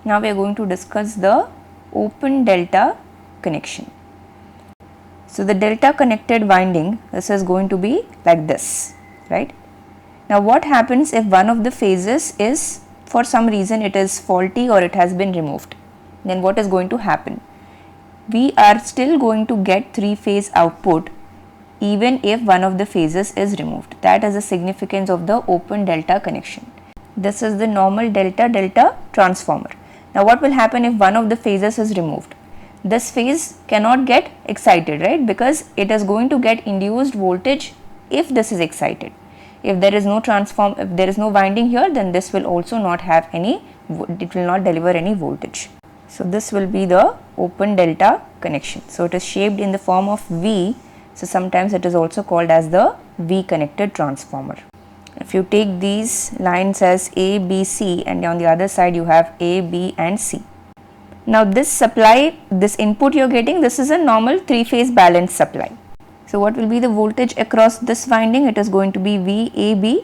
Now we are going to discuss the open delta connection. So the delta connected winding, this is going to be like this, right? Now what happens if one of the phases is, for some reason it is faulty or it has been removed? Then what is going to happen? We are still going to get 3-phase output even if one of the phases is removed. That is the significance of the open delta connection. This is the normal delta-delta transformer. Now what will happen if one of the phases is removed? This phase cannot get excited, right? Because it is going to get induced voltage if this is excited. If there is no if there is no winding here, then this will also not have any, it will not deliver any voltage. So this will be the open delta connection. So it is shaped in the form of V. So sometimes it is also called as the V connected transformer. If you take these lines as A, B, C, and on the other side you have A, B and C. Now this supply, this input you are getting, this is a normal 3-phase balanced supply. So what will be the voltage across this winding? It is going to be VAB,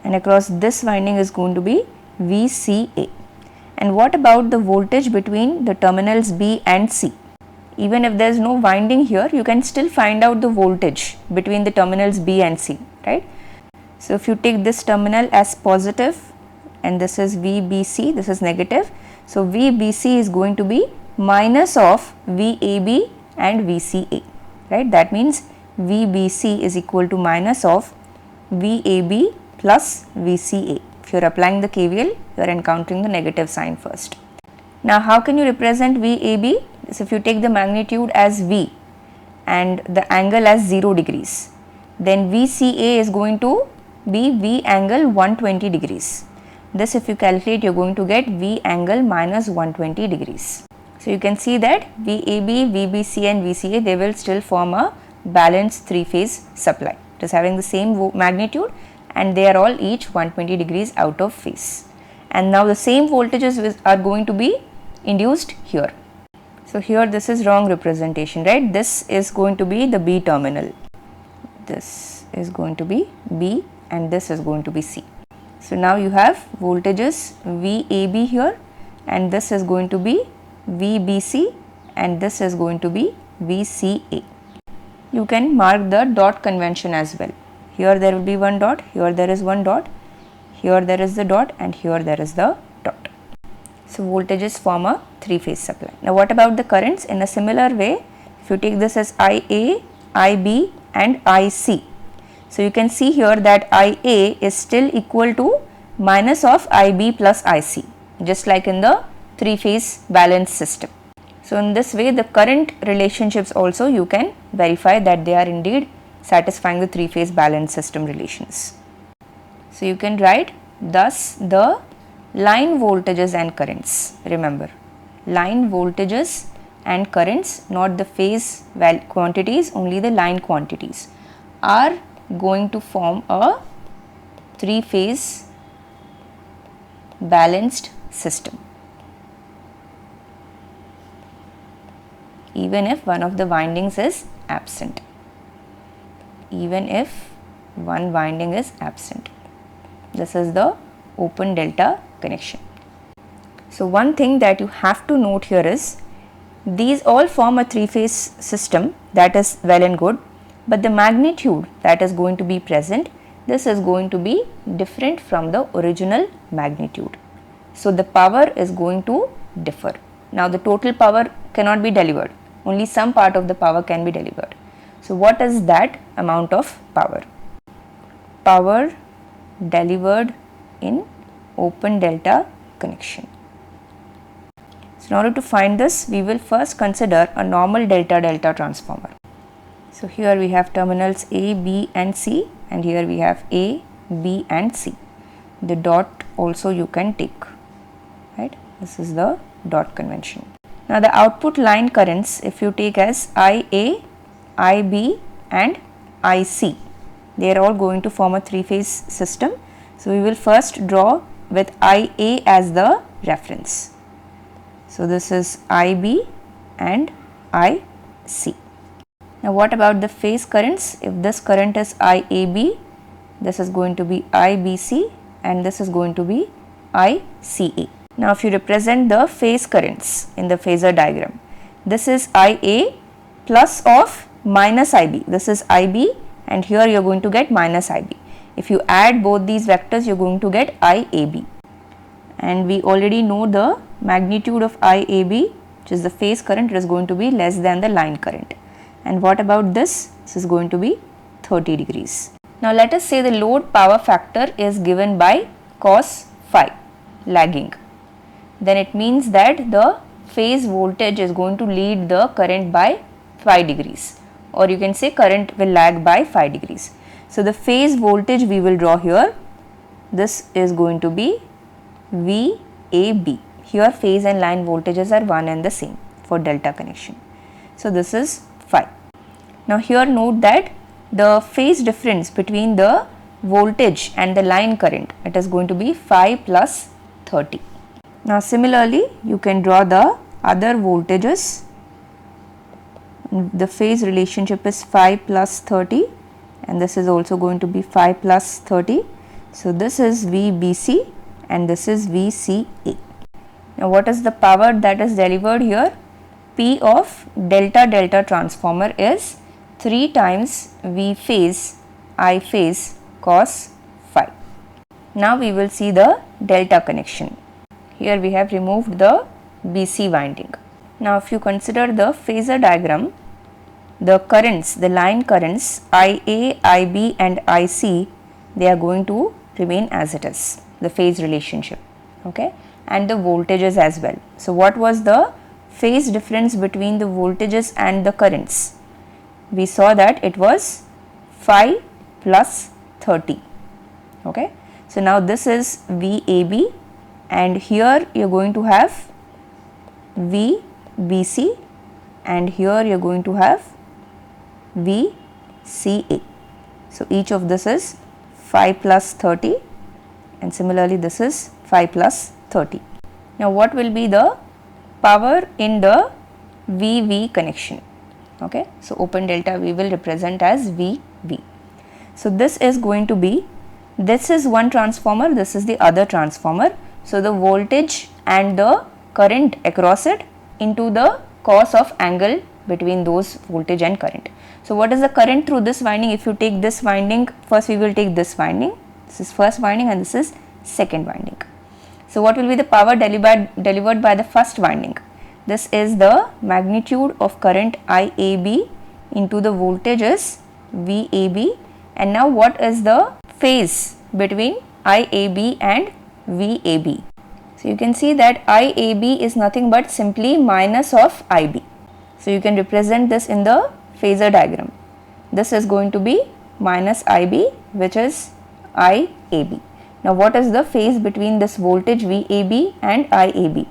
and across this winding is going to be VCA. And what about the voltage between the terminals B and C? Even if there is no winding here, you can still find out the voltage between the terminals B and C, right? So if you take this terminal as positive and this is VBC, this is negative. So VBC is going to be minus of VAB and VCA, right? That means VBC is equal to minus of VAB plus VCA. If you are applying the KVL, you are encountering the negative sign first. Now how can you represent VAB? So if you take the magnitude as V and the angle as 0 degrees, then VCA is going to be V angle 120 degrees. This if you calculate, you are going to get V angle minus 120 degrees. So you can see that VAB, VBC and VCA, they will still form a balanced 3-phase supply. It is having the same magnitude and they are all each 120 degrees out of phase. And now the same voltages are going to be induced here. So here this is wrong representation, right? This is going to be the B terminal. This is going to be B and this is going to be C. So now you have voltages VAB here and this is going to be VBC and this is going to be VCA. You can mark the dot convention as well. Here there will be one dot, here there is one dot, here there is the dot and here there is the dot. So voltages form a 3-phase supply. Now what about the currents? In a similar way, if you take this as IA, IB and IC. So you can see here that IA is still equal to minus of IB plus IC, just like in the 3-phase balanced system. So in this way the current relationships also you can verify that they are indeed satisfying the 3-phase balanced system relations. So you can write thus the line voltages and currents. Remember, line voltages and currents, not the phase quantities, only the line quantities, are going to form a 3-phase balanced system, even if one of the windings is absent. Even if one winding is absent. This is the open delta connection. So one thing that you have to note here is these all form a 3-phase system, that is well and good, but the magnitude that is going to be present, this is going to be different from the original magnitude. So the power is going to differ. Now the total power cannot be delivered, only some part of the power can be delivered. So what is that amount of power? Power delivered in open delta connection. So in order to find this, we will first consider a normal delta-delta transformer. So here we have terminals A, B and C, and here we have A, B and C. The dot also you can take, right? This is the dot convention. Now the output line currents, if you take as IA, IB and IC, they are all going to form a 3-phase system. So we will first draw with IA as the reference. So this is IB and IC. Now what about the phase currents? If this current is IAB, this is going to be IBC and this is going to be ICA. Now if you represent the phase currents in the phasor diagram, this is IA plus of minus IB, this is IB, and here you are going to get minus IB. If you add both these vectors, you are going to get IAB, and we already know the magnitude of IAB, which is the phase current, it is going to be less than the line current. And what about this? This is going to be 30 degrees. Now let us say the load power factor is given by cos phi, lagging. Then it means that the phase voltage is going to lead the current by 5 degrees, or you can say current will lag by 5 degrees. So the phase voltage we will draw here, this is going to be VAB. Here phase and line voltages are one and the same for delta connection. So this is phi. Now here note that the phase difference between the voltage and the line current, it is going to be phi plus 30. Now similarly you can draw the other voltages. The phase relationship is phi plus 30, and this is also going to be phi plus 30. So this is VBC and this is VCA. Now what is the power that is delivered here? P of delta delta transformer is 3 times V phase I phase cos phi. Now we will see the delta connection. Here we have removed the BC winding. Now if you consider the phasor diagram, the currents, the line currents IA, IB and IC, they are going to remain as it is, the phase relationship, okay, and the voltages as well. So what was the phase difference between the voltages and the currents? We saw that it was phi plus 30, okay. So now this is VAB, and here you are going to have VBC, and here you are going to have VCA. So each of this is phi plus 30, and similarly this is phi plus 30. Now what will be the power in the VV connection? Okay, so open delta we will represent as VV. So this is going to be, this is one transformer, this is the other transformer. So the voltage and the current across it into the cos of angle between those voltage and current. So what is the current through this winding? If you take this winding, first we will take this winding, this is first winding and this is second winding. So what will be the power delivered by the first winding? This is the magnitude of current IAB into the voltages VAB, and now what is the phase between IAB and VAB? So you can see that IAB is nothing but simply minus of IB. So you can represent this in the phasor diagram. This is going to be minus IB, which is IAB. Now what is the phase between this voltage VAB and IAB?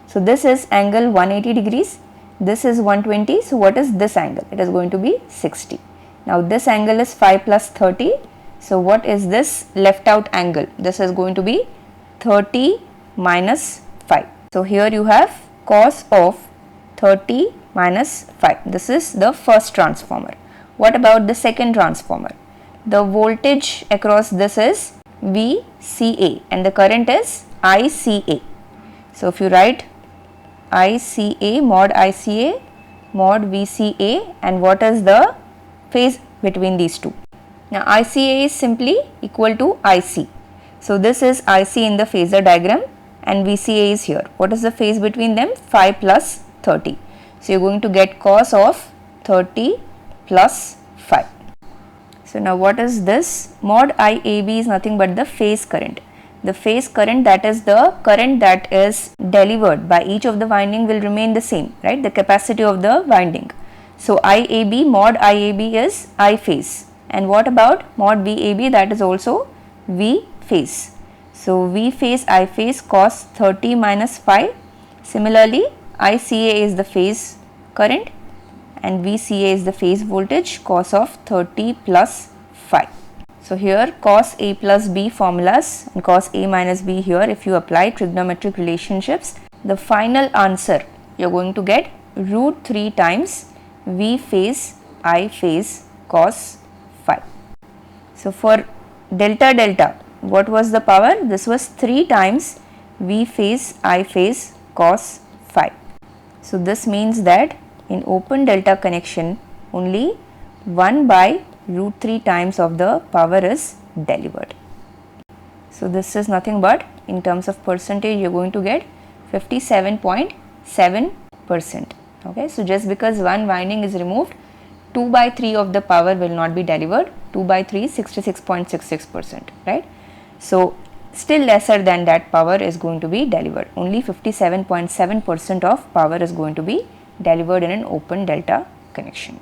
So this is angle 180 degrees, this is 120, so what is this angle? It is going to be 60. Now this angle is phi plus 30, so what is this left out angle? This is going to be 30 minus phi. So here you have cos of 30 minus phi. This is the first transformer. What about the second transformer? The voltage across this is VCA and the current is ICA. So if you write ICA mod ICA mod VCA, and what is the phase between these two? Now ICA is simply equal to IC. So this is IC in the phasor diagram and VCA is here. What is the phase between them? Phi plus 30. So you are going to get cos of 30 plus phi. So now what is this? Mod IAB is nothing but the phase current. The phase current, that is the current that is delivered by each of the winding, will remain the same, right? The capacity of the winding. So IAB, mod IAB is I phase. And what about mod VAB? That is also V phase. So V phase, I phase cos 30 minus phi. Similarly, ICA is the phase current and VCA is the phase voltage, cos of 30 plus phi. So here cos A plus B formulas and cos A minus B here, if you apply trigonometric relationships, the final answer you are going to get root 3 times V phase I phase cos phi. So for delta delta, what was the power? This was 3 times V phase, I phase cos phi. So this means that in open delta connection only 1 by root 3 times of the power is delivered. So this is nothing but in terms of percentage you are going to get 57.7%. Okay, so just because one winding is removed, 2 by 3 of the power will not be delivered. 2 by 3 is 66.66%, right? So still lesser than that power is going to be delivered. Only 57.7% of power is going to be delivered in an open delta connection.